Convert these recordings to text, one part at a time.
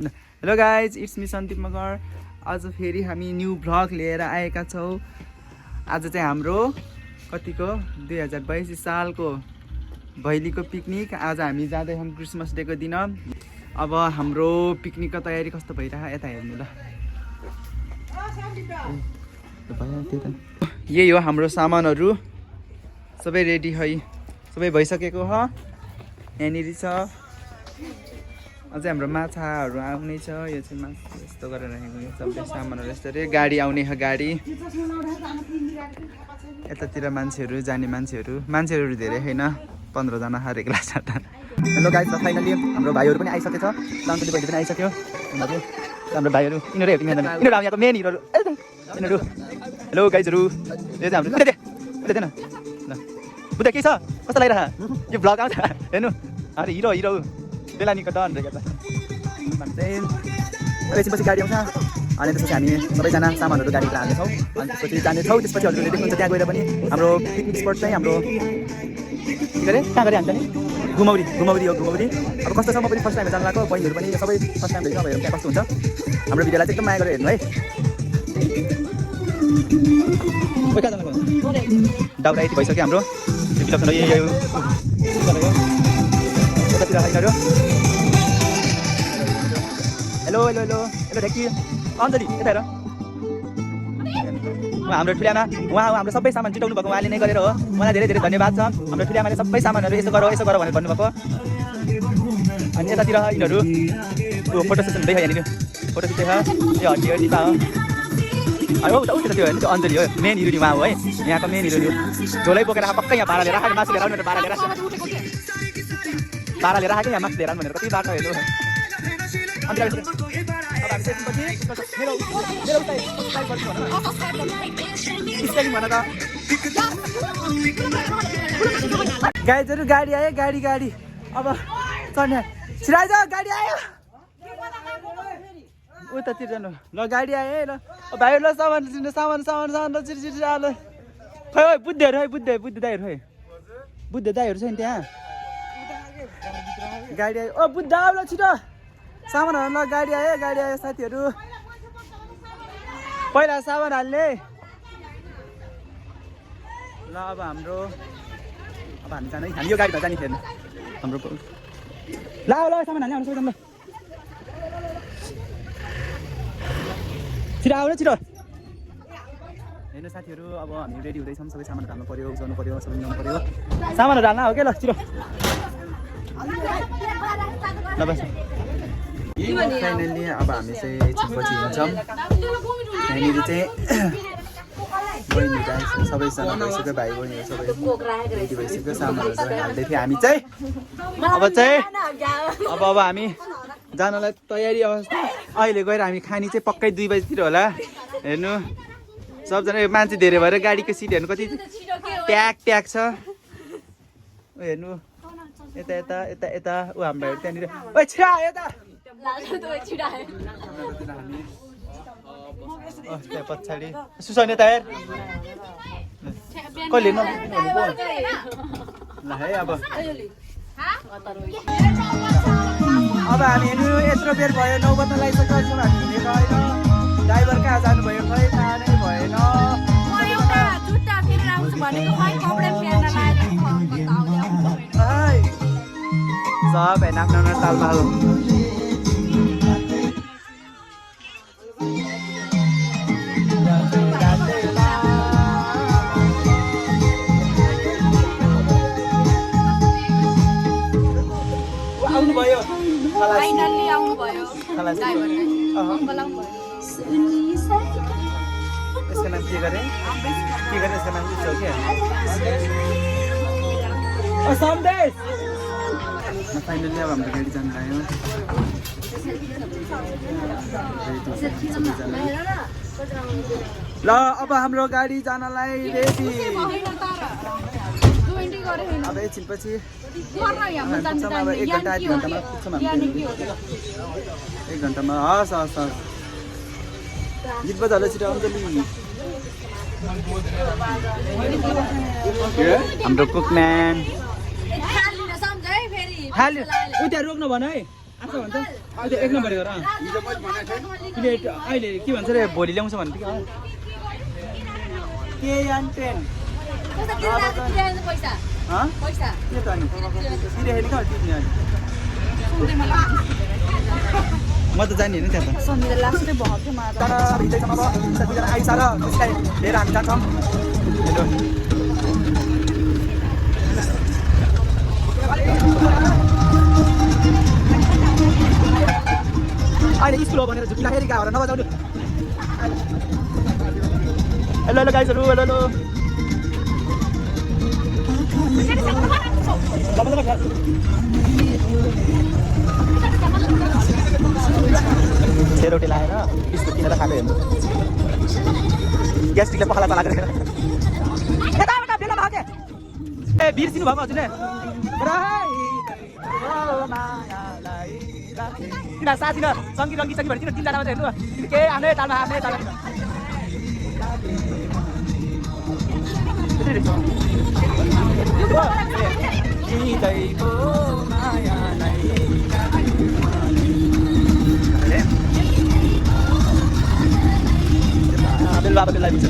Hello guys, it's me Sandeep Magar. आज फेरि हामी न्यू भ्लग लिएर आएका छौँ। आज चाहिँ हाम्रो कतिको 2022 सालको भैलीको पिकनिक। आज हामी जाँदैछौँ क्रिसमस डेको दिन। अब हाम्रो पिकनिकको तयारी कस्तो भइरहेको यता हेर्नु ल। यही हो हाम्रो सामानहरू, सबै रेडी है, सबै भइसकेको हो। यहाँनिर छ अझै हाम्रो माछाहरू आउने छ। यो चाहिँ माछा यस्तो गरेर राखेको सबै सामानहरू यस्तै गाडी आउने हो। गाडी यतातिर मान्छेहरू जाने मान्छेहरू धेरै छैन, 15 जना हारेको लाग्छ। हेलो गाइस, फाइनली हाम्रो भाइहरू पनि आइसकेछ। सान्तुली भाइहरू पनि आइसक्यो। हाम्रो भाइहरू यिनीहरू यिनीहरू यहाँको मेन हिरोहरू यिनीहरू। हेलो गाइजहरू, यो चाहिँ हाम्रो बुद्ध ल बुद्ध के छ, कस्तो लागिरहेको यो भ्लग आउँछ हेर्नु। हाम्रो हिरो बेलानीको डन रहेको त एकछिनपछि गाडी आउँछ। अनि त्यसपछि हामी सबैजना सामानहरू गाडीतिर हाल्नेछौँ। अनि त्यसपछि जानेछौँ। त्यसपछि हजुरले देख्नुहुन्छ त्यहाँ गएर पनि हाम्रो पिकनिक स्पट चाहिँ हाम्रो के गरे कहाँ गरे हामी जाने घुमौरी हो घुमौरी। अब कस्तो छ, म पनि फर्स्ट टाइम जानु लाग्यो, बहिनीहरू पनि सबै फर्स्ट टाइम रहेछ। अब त्यहाँ कस्तो हुन्छ, हाम्रो भिडियोलाई चाहिँ एकदम माया गरेर हेर्नु है। कहाँ जानु डाउरा यति भइसक्यो हाम्रो यतातिर यिनीहरू। हेलो हेलो हेलो हेलो ढेकी अञ्जली यता हेर। हाम्रो ठुलिआमा उहाँ हाम्रो सबै सामान जुटाउनु भएको उहाँले नै गरेर हो। मलाई धेरै धेरै धन्यवाद छ। हाम्रो ठुलिआमाले सबै सामानहरू यसो गर भनेर भन्नुभएको। अनि यतातिर यिनीहरू फोटो सेसन हुँदै यहाँनिर फोटो सुट देख। यो हड्डी पा हो त्यो होइन, त्यो अञ्जली हो, मेन हिरो उहाँ हो है, यहाँको मेन हिरो। झोलै बोकेर पक्कै यहाँ भाडा लिएर आएको, मासु लिएर आउनु भनेर भाडा लिएर आएको। यहाँ मासु लिएर आउनु भनेर कति बाटो हेर्नु। गाइजहरू गाडी आयो, गाडी अब चढ्ने छिराइज, गाडी आयो उतातिर जानु ल। गाडी आयो है ल भाइहरू, ल सामान चिर आलो। खै है बुद्धहरू है, बुद्ध दाइहरू है, बुद्ध दाइहरू छ नि त्यहाँ। गाडी आयो, ओ बुद्ध आऊ ल छिटो सामानहरू ल। गाडी आयो साथीहरू, पहिला सामान हाल्ने ल। अब हामी जाने, हामी यो गाडीमा जाने फेर्नु हाम्रो ल सामान हाल्ने हाम्रो सबैजना ल। छिटो आऊ न छिटो हेर्नु साथीहरू। अब हामी रेडी हुँदैछौँ, सबै सामानहरू हाल्नु पऱ्यो, उठाउनु पऱ्यो, सबै ल्याउनु पऱ्यो। सामानहरू हाल्न हो क्या ल छिटो ल बस। फाइनली अब हामी चाहिँ एकछिनपछि हिँड्छौँ। यहाँनिर चाहिँ बहिनीहरू आइसक्यो, सबैजना भइसक्यो, भाइ बहिनीहरू सबै रेडी भइसक्यो। सामानहरू हाल्दै थियो हामी चाहिँ। अब हामी जानलाई तयारी अवस्था। अहिले गएर हामी खानी चाहिँ पक्कै 2 बजीतिर होला। हेर्नु सबजना मान्छे धेरै भएर गाडीको सिट हेर्नु कति ट्याक छ हेर्नु। यता ऊ हाम्रो भाइहरू त्यहाँनिर त्यहाँ पछाडि सुसाउने तयार कहिले ल है। अब हामी हेर्नु यत्रो बेर भयो, 9 बज्न लागिसक्यो, अहिलेसम्म हामी हिँडेको होइन। ड्राइभर कहाँ जानुभयो खै थाहा नै भएन। सब हेर्न आफ्नो तालमा हो। आउनुभयो फाइनली आउनुभयो यसको नाम के गरे यसको नाम के क्या सन्देश। फाइनली अब हाम्रो गाडी जानु लाग्यो ल। अब हाम्रो गाडी जानलाई रेडी। अब एकछिनपछि 1 घन्टा 1 घन्टामा पुग्छौँ हामी। 1 घन्टामा हस् गीत बजाउनु छिटो अञ्जली। हाम्रो कुकम्यान खाली उ त्यहाँ रोक्नु भन है, आएको भन्छ। अहिले 1 नम्बर गर अहिले के भन्छ रे भोलि ल्याउँछ भन्नु के यान 10 पैसा के त अनि तिरेखेन कहाँ तिर्ने अनि म त जाने होइन त्यहाँ त सन्डे लास्टै भयो के मलाई तर भित्रैसम्म अब सबैजना आइसा र त्यसलाई लिएर हामी जान्छौँ हेलो अहिले स्कुल हो भनेर झुक्की राखेर गयो होला नबजाउनु हेलो हेलो गाइजहरू हेलो हेलो सेरोटी लगाएर बिस्कुट किनेर खाएको हेर्नु ग्यास्ट्रिकले पखाला चलाएको रहेछ यताबाट बेला भएको के ए बिर्सिनु भएको हजुरले किन साथी न सङ्गीत रङ्गी सङ्गीत भने किन 3 जना मात्रै हेर्नु के आउने तालमा आउने तालमा बेलुका बेला बिच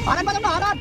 हरान बजाउनु हरान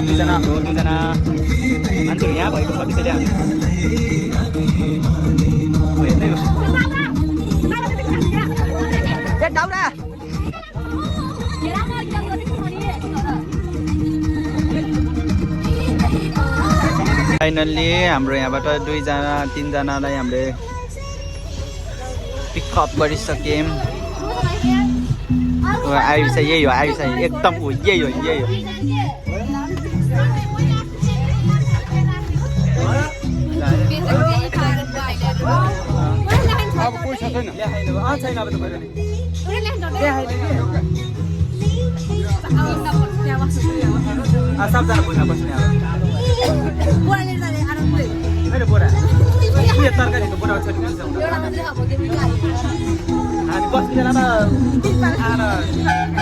दुईजना मान्छेहरू यहाँ भएको छ त्यसैले हेर्दै हो फाइनल्ली हाम्रो यहाँबाट 2 जना 3 जनालाई हामीले पिकअप गरिसक्यौँ आयुष यही हो आयुष एकदम यही हो अब कोही छैन छैन अब सबजना बुझ्न बस्ने अब बोरा तरकारीको बोरा छ हामी बस्ने बेलामा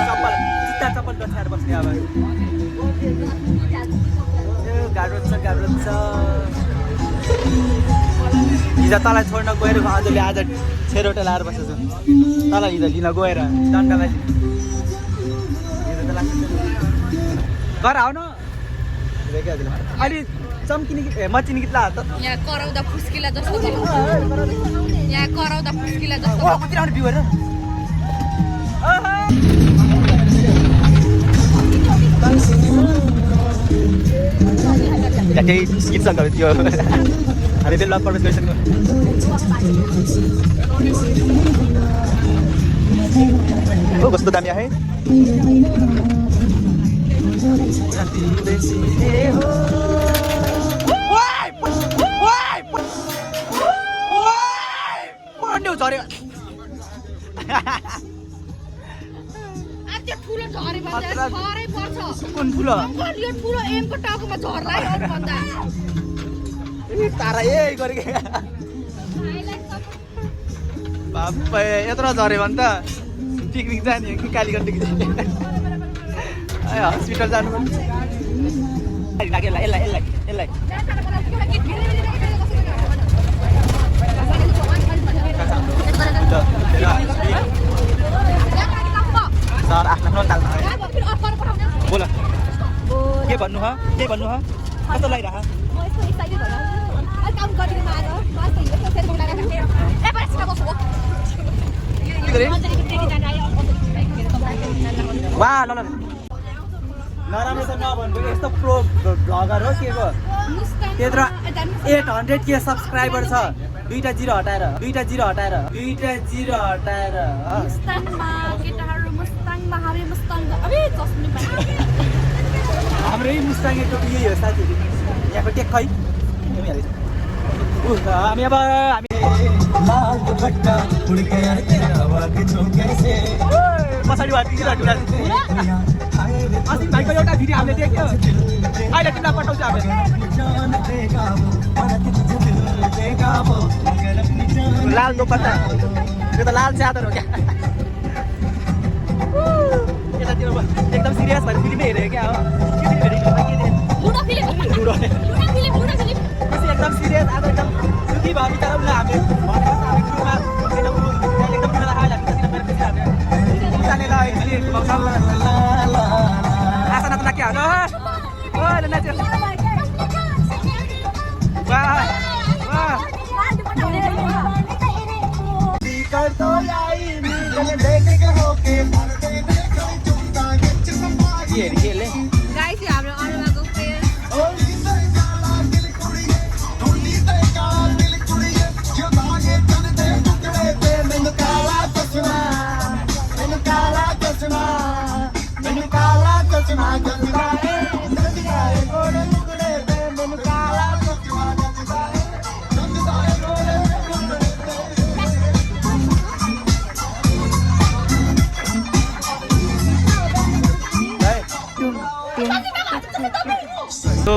चप्पल जुत्ता चप्पल गछाएर बस्ने अब गाह्रो छ हिजो तँलाई छोड्न गएर हजुरले आज छेरोटा लाएर बसेछु तँलाई हिजो लिन गएर डन्डालाई हिजो त लाग्छ घर आउन अहिले चम्किने कि मचिने कि ला यहाँ कराउँदा फुस्किला जस्तो कति राम्रो भ्यू हेर त्यही गीतसँग त्यो हामी बेलुका प्रवेश गरिसक्नु हो कस्तो दामी आए झऱ्यो ठुलो झरे झरै पर्छ कुन ठुलो यो ठुलो एमको टाउकोमा झर्ला अरू भन्दा तारा यही गरेको बाप यत्रो झऱ्यो भने त पिकनिक जाने हो कि कालीगण्डकी हस्पिटल जानु लाग्यो यसलाई सर आफ्नो तालमा बोल के भन्नु ह कस्तो लागिरह गरे वाह ल ल नराम्रो छ नभन्नु यस्तो प्रो भ्लगर हो के को त्यत्रो 800k सब्स्क्राइबर छ दुईटा जिरो हटाएर मुस्ताङमा केटाहरू मुस्ताङमा हारे मुस्ताङ अबे चस्नी पाए हाम्रै मुस्ताङे टोपी यही हो साथीहरू यहाँको टेक खै हामी अब पछाडि अस्ति भाइको एउटा भिडियो हामीले देख्यो अहिले तिमीलाई पठाउँछ हामीले लाल दोपट्टा त्यो त लाल च्यादर हो क्या यतातिर एकदम सिरियस भएर फिल्मै हेरेको क्या हो एकदम सिरियस अब एकदम दुखी भयो बिचरा उनीहरू हामीले आशा नत्र क्या हो नाच्यो गाइस हाम्रो अनुरागको फ्रेन्ड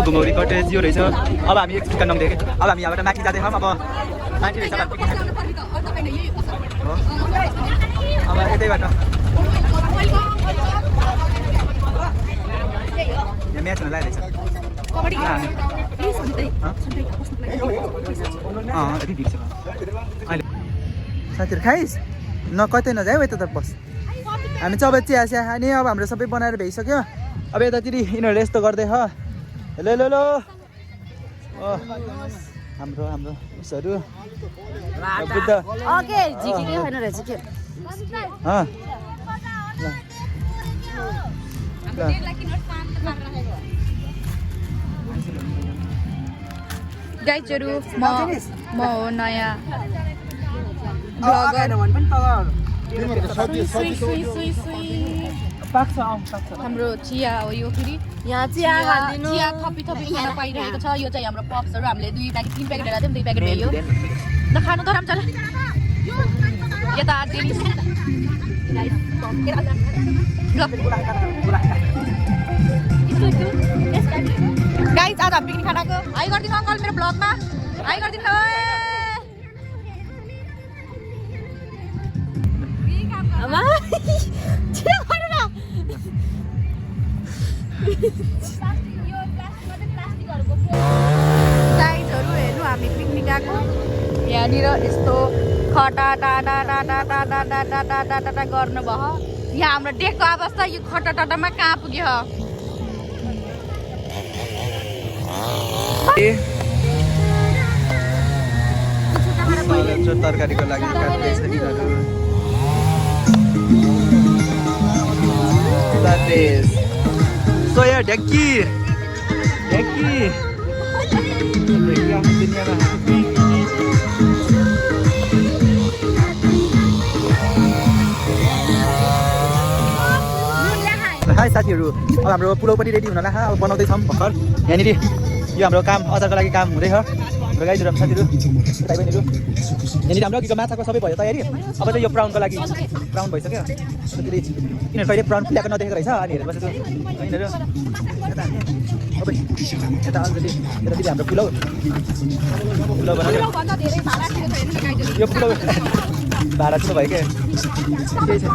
घुमौरी कटेज यो रहेछ अब हामी एक चिकन नङदेऊ कि अब हामी यहाँबाट माथि जाँदैछौँ अब माथि रहेछ अब यतैबाट यहाँ म्याच हुन लागिरहेछ यति भिड छ अहिले साथीहरू खाइस् न कतै नजाऊ यता त बस हामी चाहिँ अब चिया चिया खाने अब हाम्रो सबै बनाएर भइसक्यो अब यतातिर यिनीहरूले यस्तो गर्दै ह हेलो हेलो हेलो हाम्रो उसहरू बुद्ध ओके झिकिकै होइन रहेछ के गाइजहरू म हो नयाँ ब्लगर हाम्रो चिया हो यो फेरि यहाँ चिया थपी खान पाइरहेको छ यो चाहिँ हाम्रो पप्सहरू हामीले 2 प्याकेट 3 प्याकेट हेरेको थियौँ 2 प्याकेट भयो ल खानु त राम्रोले यता गाइज आज हामी पिकनिक खानाको हाई गरिदिनु अङ्कल मेरो ब्लगमा हाई गरिदिनु साइजहरू हेर्नु हामी पिकनिक गएको यहाँनिर यस्तो खटा टाटा गर्नुभयो यहाँ हाम्रो डेकको अवस्था यो खटा टाटामा कहाँ पुग्यो तरकारीको लागि काट्दैछ यिनीहरू सोया ढ्याकी हाई साथीहरू अब हाम्रो पुलाउ पनि रेडी हुन लाग्छ अब बनाउँदैछौँ भर्खर यहाँनिर यो हाम्रो काम अचारको लागि काम हुँदैछ हाम्रो गाईहरू हाम्रो साथीहरू दाइ बहिनीहरू यहाँनिर हाम्रो अघिको माछाको सबै भयो तयारी अब चाहिँ यो प्राउनको लागि प्राउन भइसक्यो त्यसरी किनभने कहिले प्राउन खुल्याएको नदेखेको रहेछ अनि हेरेर बसेको यिनीहरू अब यता अलिकति यतातिर हाम्रो पुलाउ बनाउँयो यो पुलाउ भाडा चाहिँ भयो क्या केही छैन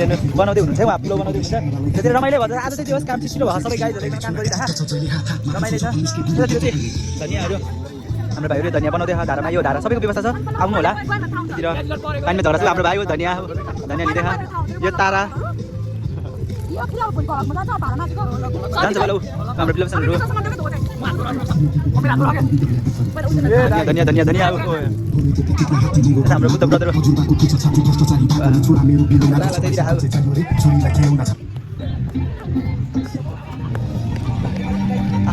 लिनु बनाउँदै हुनुहुन्छ उहाँ पुलाउ बनाउँदै हुन्छ त्यति रमाइलो भन्छ आज चाहिँ त्यो काम छिटो भयो सबै गाईहरू एकदम काम गरिरह रमाइलो छ त्यतातिर चाहिँ धनियाँहरू हाम्रो भाइहरू धनियाँ बनाउँदै छ धारामा यो धारा सबैको व्यवस्था छ आउनु होला त्यतिर पानीमा झगडा छ हाम्रो भाइ हो धनियाँ लिँदै यो तारा जान्छ होला ऊ हाम्रो फिल्महरू धनिया धनिया धनिया हाम्रो बुद्ध ब्रदर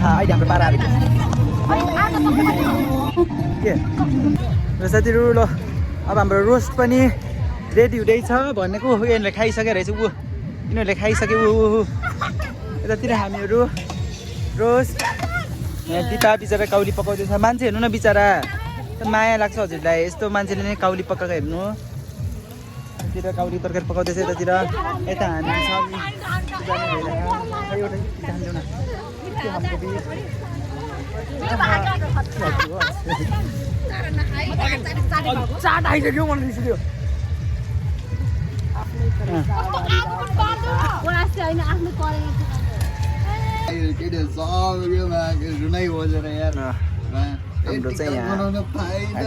अहिले हाम्रो पाराहरू के र साथीहरू ल अब हाम्रो रोस्ट पनि रेडी हुँदैछ भनेको यिनीहरूले खाइसकेको रहेछ यिनीहरूले खाइसक्यो यतातिर हामीहरू रोस्ट यहाँ दिपा बिचरा काउली पकाउँदैछ मान्छे हेर्नु न बिचरा माया लाग्छ हजुरलाई यस्तो मान्छेले नै काउली पकाएको हेर्नु यतातिर काउली तरकारी पकाउँदैछ यतातिर यता हाम्रो चाहिँ यहाँ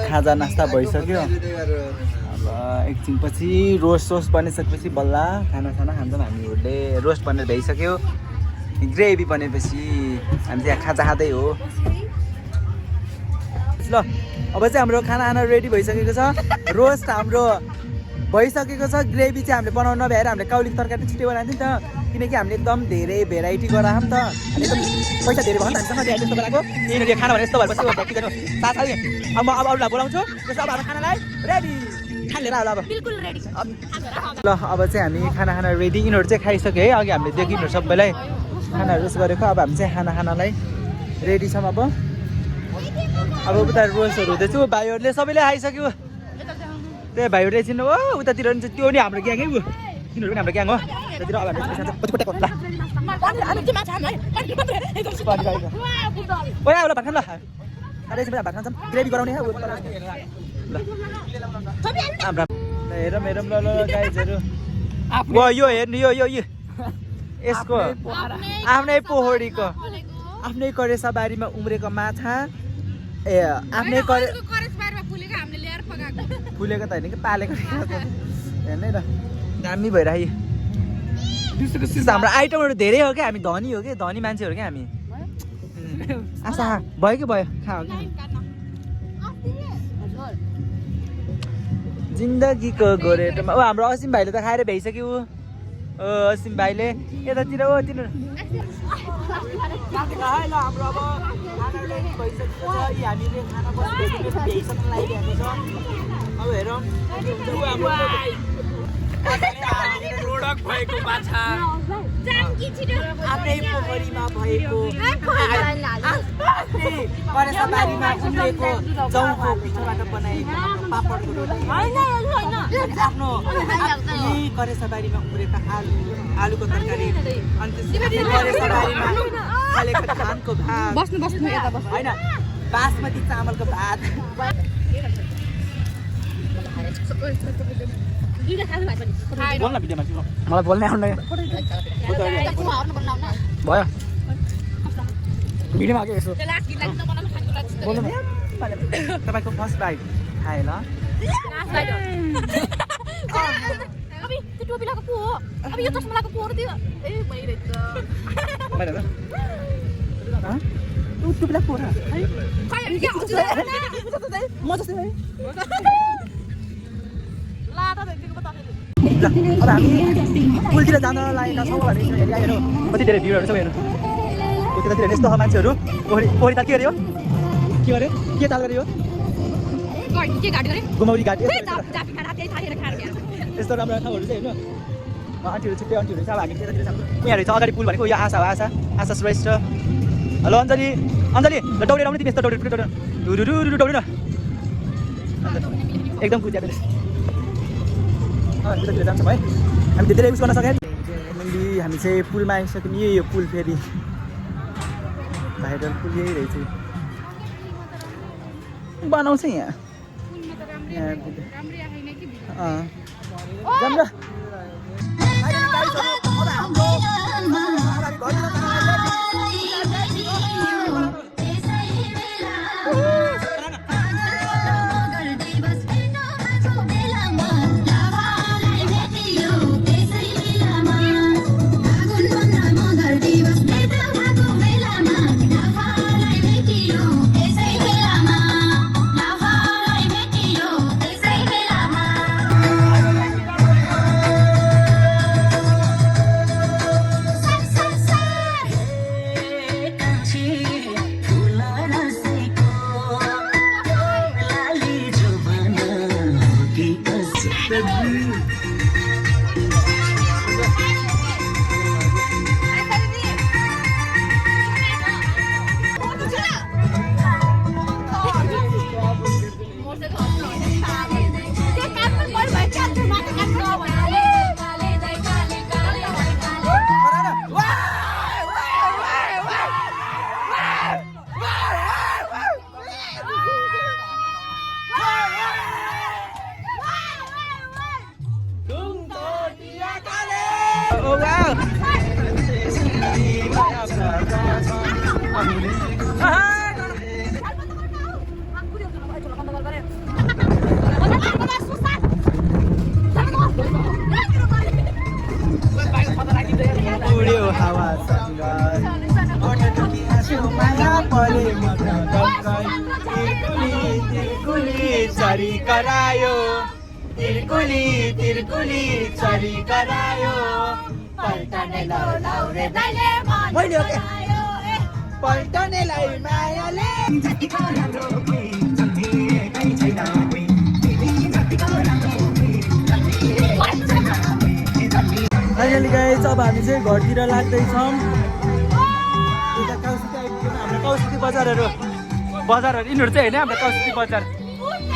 खाजा नास्ता भइसक्यो अब एकछिनपछि रोस्ट बनिसकेपछि बल्ल खाना खान्छौँ हामीहरूले रोस्ट बनेर भइसक्यो ग्रेभी बनेपछि हामी चाहिँ खाजा खाँदै हो ल अब चाहिँ हाम्रो खाना रेडी भइसकेको छ रोस्ट हाम्रो भइसकेको छ ग्रेभी चाहिँ हामीले बनाउनु नभ्याएर हामीले काउली तरकारी छिटो बनाएको थियो नि त किनकि हामीले एकदम धेरै भेराइटी गरायौँ त अनि एकदम पैसा धेरै भयो नि त हामीसँग त्यस्तो बेलाको यिनीहरूले खाना भने यस्तो भएपछि साथै अब म अब अरूलाई बोलाउँछु त्यसो अब हाम्रो खानालाई रेडी खानेर होला अब बिल्कुल रेडी ल अब चाहिँ हामी खाना रेडी यिनीहरू चाहिँ खाइसक्यो है अघि हामीले देखि यिनीहरू सबैलाई खानाहरू रोस्ट गरेको अब हामी चाहिँ खानालाई रेडी छौँ अब उता रोस्टहरू हुँदैछु भाइहरूले सबैले आइसक्यो त्यही भाइहरूले चिन्नु हो उतातिर चाहिँ त्यो नि हाम्रो ग्याङ है यिनीहरू पनि हाम्रो ग्याङ हो त्यतिर अब भात खान ल भात खान्छौँ ग्रेभी गराउने ल हेरौँ ल गाइजहरू यो हेर्नु यो यसको आफ्नै पोखरीको आफ्नै करेसा बारीमा उम्रेको माछा ए आफ्नै फुलेको त होइन कि पालेको हेर्नु है त दामी भइरहेको हाम्रो आइटमहरू धेरै हो क्या हामी धनी हो कि धनी मान्छेहरू क्या हामी आशा भयो कि भयो खाऊ कि जिन्दगीको गोरेटोमा हाम्रो असिम भाइले त खाएर भ्याइसक्यो असिम भाइले यतातिर हो तिनीहरू हाम्रो अब खाना रेडी भइसकेको छ हामीले खाना भ्याइसक्नु लागिरहेको छ अब हेरौँ रोडक भएको माछा आफ्नै पोखरीमा भएको करेसा बारीमा उम्रेको जौको पिठोबाट बनाएको पापडको रोटी आफ्नो करेसा बारीमा उम्रेको आलुको तरकारी अनि त्यसपछि करेसा बारीमा खालेको धानको भात होइन बासमती चामलको भात मलाई बोल्नै आउँदैन भयो भिडियोमा आएको यसो तपाईँको फर्स्ट बाइट खाएँ ल अब हामी पुलतिर जान लागेका छौँ भने हेर्नु कति धेरै भिडहरू छ हेर्नु त्यतातिर यस्तो छ मान्छेहरू पोखरी ताल के गऱ्यो के ताल गऱ्यो घुमाउरी घाट यस्तो राम्रो ठाउँहरू चाहिँ हेर्नु आन्टीहरू छुट्टै आन्टीहरू छ अब हामी त्यतातिर छ उनीहरू छ अगाडि पुल भनेको यो आशा श्रेष्ठ हेलो अञ्जली ल दौडेर आउने तिमी यस्तो दौडेर दौडिन एकदम कुद्या त्यतातिर जान्छौँ है हामी धेरै युज गर्न सक्यौँ मेनली हामी चाहिँ पुलमा आइसक्यौँ यो पुल फेरि भाइरल पुल यही रहेछ बनाउँछ यहाँ Oh wow! उड्यो हावा तिरकुली चरी करायो तिरकुली तिरकुली चरी करायो पल्टनेलाई मायाले फाइनली गाइस अब हामी चाहिँ घरतिर लाग्दैछौँ यता काउसिती आइपुग्यौँ हाम्रो काउसिती बजारहरू यिनीहरू चाहिँ होइन हाम्रो काउसिती बजार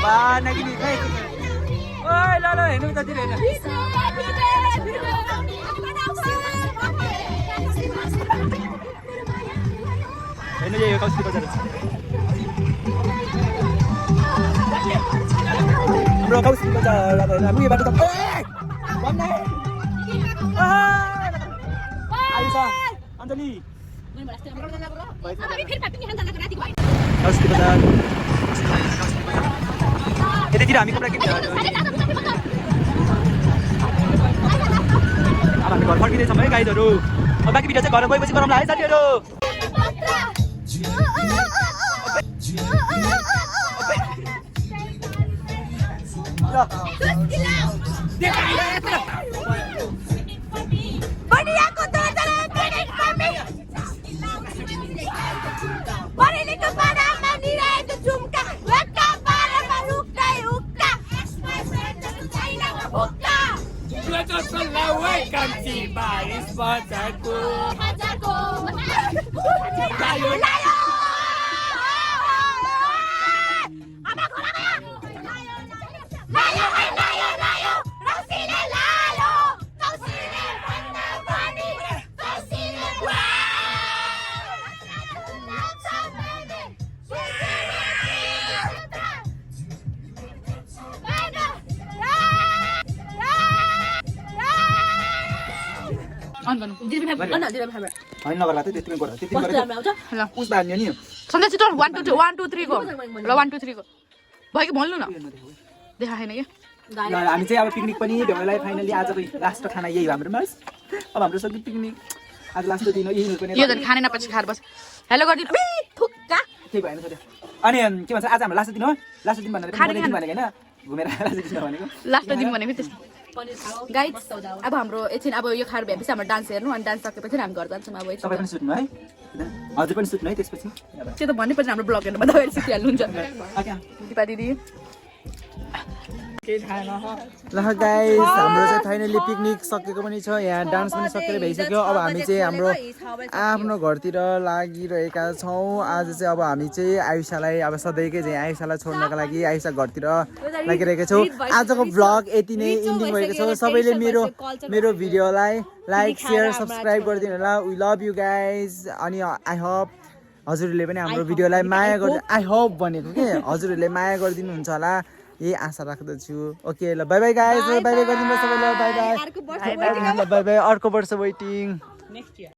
बा नागिनी खै ओइ ल हेर्नु उतातिर हेर्नु हेर्नु यो काउसिती बजार हाम्रो काउसिती बजार अब हामी यो बाटो त अञ्जली यतातिर हामी कपडा किन्छ अब हामी घर फर्किँदैछौँ है गाइजहरू अब बाँकी भिडियो चाहिँ घर गएपछि गरौँला है साथीहरू होइन नगर्दा चाहिँ त्यति गर्दा त्यति गरेर उस बाँध्यो नि सन्देश छिटो 1 2 3 को ल 1 2 3 को भयो कि भन्नु न देखा छैन के हामी चाहिँ अब पिकनिक पनि भ्याउलाई फाइनली आजको लास्ट खाना यही हो हाम्रोमा अब हाम्रो सबै पिकनिक आज लास्ट दिन यही पनि यो झन् खाने नपछि खाएर बस हेलो गर्दिनु थुक्का केही भएन सर अनि के भन्छ आज हाम्रो लास्ट दिन हो लास्ट दिन भनेको भनेको होइन घुमेर लास्ट दिन भनेको लास्ट दिन भनेको त्यस्तो गाइस अब हाम्रो एकछिन अब यो खाएर भएपछि हाम्रो डान्स हेर्नु अनि डान्स सकेपछि हामी घर जान्छौँ अब तपाईँ पनि सुत्नु है हजुर पनि सुत्नु है त्यसपछि त्यो त भन्नै हाम्रो ब्लग हेर्नु तपाईँ सिकिहाल्नुहुन्छ दिपा दिदी ल गाइस हाम्रो चाहिँ फाइनली पिकनिक सकेको पनि छ यहाँ डान्स पनि सकेर भइसक्यो अब हामी चाहिँ हाम्रो आफ्नो घरतिर लागिरहेका छौँ आज चाहिँ अब हामी चाहिँ आयुषालाई अब सधैँकै चाहिँ आयुषालाई छोड्नको लागि आयुषा घरतिर लागिरहेका छौँ आजको भ्लग यति नै इन्डिङ भएको छ सबैले मेरो भिडियोलाई लाइक सेयर सब्सक्राइब गरिदिनु होला वी लभ यु गाइज अनि आई होप हजुरहरूले पनि हाम्रो भिडियोलाई माया गर्नु आई होप भनेको के हजुरहरूले माया गरिदिनुहुन्छ होला यही आशा राख्दछु ओके ल by by guys by by गरिदिनु सबैलाई बाई बाई बाई बाई अर्को वर्ष वेटिङ